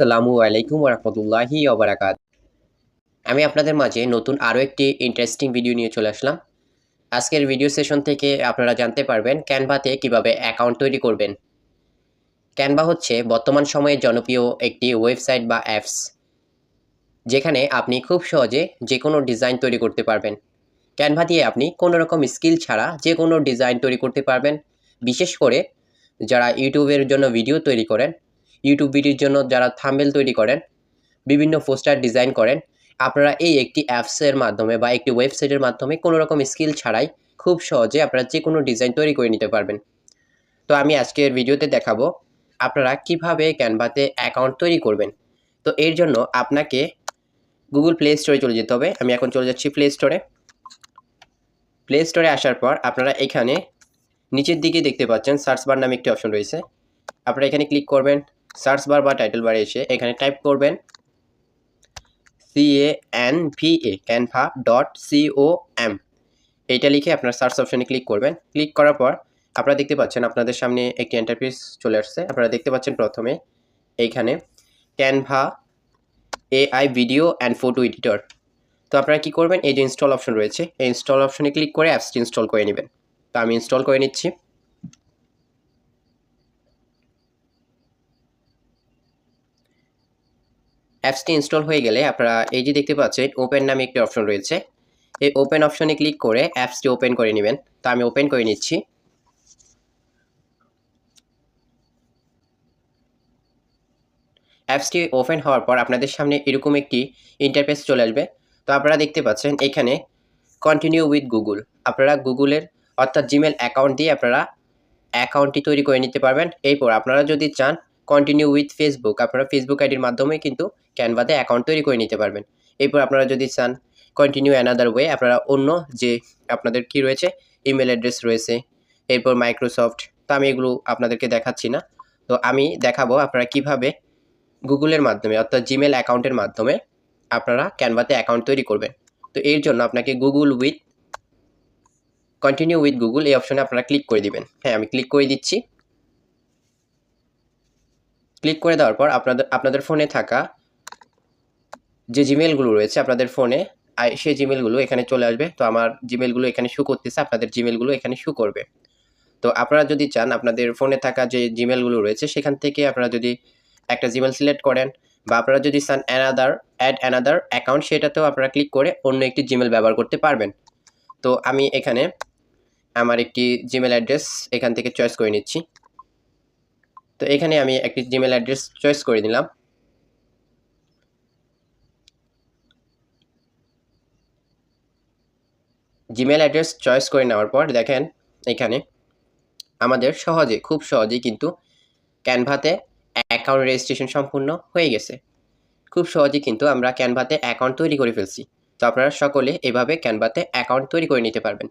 আসসালামু আলাইকুম ওয়া রাহমাতুল্লাহি ওয়া বারাকাতুহু। আমি আপনাদের মাঝে নতুন আরও একটি ইন্টারেস্টিং ভিডিও নিয়ে চলে আসলাম। আজকের ভিডিও সেশন থেকে আপনারা জানতে পারবেন ক্যানভাতে কিভাবে অ্যাকাউন্ট তৈরি করবেন। ক্যানভা হচ্ছে বর্তমান সময়ে জনপ্রিয় একটি ওয়েবসাইট বা অ্যাপস, যেখানে আপনি খুব সহজে যেকোনো ডিজাইন তৈরি করতে পারবেন। ক্যানভা দিয়ে আপনি কোনো রকম স্কিল ছাড়া যেকোনো ডিজাইন তৈরি করতে পারবেন। বিশেষ করে যারা ইউটিউবের জন্য ভিডিও তৈরি করেন, ইউটিউব ভিডিওর জন্য যারা থাম্বনেল তৈরি করেন, বিভিন্ন পোস্টার ডিজাইন করেন, আপনারা এই একটি অ্যাপসের মাধ্যমে বা একটি ওয়েবসাইটের মাধ্যমে কোনো রকম স্কিল ছাড়াই খুব সহজে আপনারা যেকোনো ডিজাইন তৈরি করে নিতে পারবেন। তো আমি আজকের ভিডিওতে দেখাবো আপনারা কিভাবে ক্যানভাতে অ্যাকাউন্ট তৈরি করবেন। তো এর জন্য আপনাকে গুগল প্লে স্টোরে চলে যেতে হবে। আমি এখন চলে যাচ্ছি প্লে স্টোরে। প্লে স্টোরে আসার পর আপনারা এখানে নিচের দিকে দেখতে পাচ্ছেন সার্চ বার নামে একটি অপশন রয়েছে। আপনারা এখানে ক্লিক করবেন। সার্চ বার বা টাইটেল বারে এসে এখানে টাইপ করবেন canva.com। এইটা লিখে আপনার সার্চ অপশনে ক্লিক করবেন। ক্লিক করার পর আপনারা দেখতে পাচ্ছেন আপনাদের সামনে একটি ইন্টারফেস চলে আসছে। আপনারা দেখতে পাচ্ছেন প্রথমে এইখানে Canva AI video and photo editor. তো আপনারা কি করবেন, এই যে ইনস্টল অপশন রয়েছে, এই ইনস্টল অপশনে ক্লিক করে অ্যাপসটি ইনস্টল করে নেবেন। তো আমি ইনস্টল করে নিচ্ছি। অ্যাপসটি ইনস্টল হয়ে গেলে আপনারা এই যে দেখতে পাচ্ছেন ওপেন নামে একটি অপশন রয়েছে, এই ওপেন অপশনে ক্লিক করে অ্যাপসটি ওপেন করে নেবেন। তো আমি ওপেন করে নিচ্ছি। অ্যাপসটি ওপেন হওয়ার পর আপনাদের সামনে এরকম একটি ইন্টারফেস চলে আসবে। তো আপনারা দেখতে পাচ্ছেন এখানে কন্টিনিউ উইথ গুগল। আপনারা গুগলের অর্থাৎ জিমেল অ্যাকাউন্ট দিয়ে আপনারা অ্যাকাউন্টটি তৈরি করে নিতে পারবেন। এরপর আপনারা যদি চান কন্টিনিউ উইথ ফেসবুক, আপনারা ফেসবুক আইডির মাধ্যমে কিন্তু ক্যানভাতে অ্যাকাউন্ট তৈরি করে নিতে পারবেন। এরপর আপনারা যদি চান কন্টিনিউ অ্যানাদার ওয়ে, আপনারা অন্য যে আপনাদের কি রয়েছে ইমেল অ্যাড্রেস রয়েছে, এরপর মাইক্রোসফট, তো আমি এগুলো আপনাদেরকে দেখাচ্ছি না। তো আমি দেখাবো আপনারা কিভাবে গুগলের মাধ্যমে অর্থাৎ জিমেল অ্যাকাউন্টের মাধ্যমে আপনারা ক্যানভাতে অ্যাকাউন্ট তৈরি করবেন। তো এর জন্য আপনাকে কন্টিনিউ উইথ গুগল এই অপশনে আপনারা ক্লিক করে দিবেন। হ্যাঁ, আমি ক্লিক করে দিচ্ছি। ক্লিক করে দেওয়ার পর আপনাদের ফোনে থাকা যে জিমেলগুলো রয়েছে আপনাদের ফোনে, সেই জিমেলগুলো এখানে চলে আসবে। তো আমার জিমেলগুলো এখানে শো করতেছে, আপনাদের জিমেলগুলো এখানে শো করবে। তো আপনারা যদি চান আপনাদের ফোনে থাকা যে জিমেলগুলো রয়েছে সেখান থেকে আপনারা যদি একটা জিমেল সিলেক্ট করেন, বা আপনারা যদি চান অ্যাড অ্যানাদার অ্যাকাউন্ট, সেটাতেও আপনারা ক্লিক করে অন্য একটি জিমেল ব্যবহার করতে পারবেন। তো আমি এখানে আমার একটি জিমেল অ্যাড্রেস এখান থেকে চয়েস করে নিচ্ছি। তো এখানে আমি একটি জিমেল অ্যাড্রেস চয়েস করে নিলাম। জিমেল অ্যাড্রেস চয়েস করে নেওয়ার পর দেখেন এখানে আমাদের খুব সহজেই কিন্তু ক্যানভাতে অ্যাকাউন্ট রেজিস্ট্রেশন সম্পূর্ণ হয়ে গেছে। খুব সহজেই কিন্তু আমরা ক্যানভাতে অ্যাকাউন্ট তৈরি করে ফেলছি। তো আপনারা সকলে এভাবে ক্যানভাতে অ্যাকাউন্ট তৈরি করে নিতে পারবেন।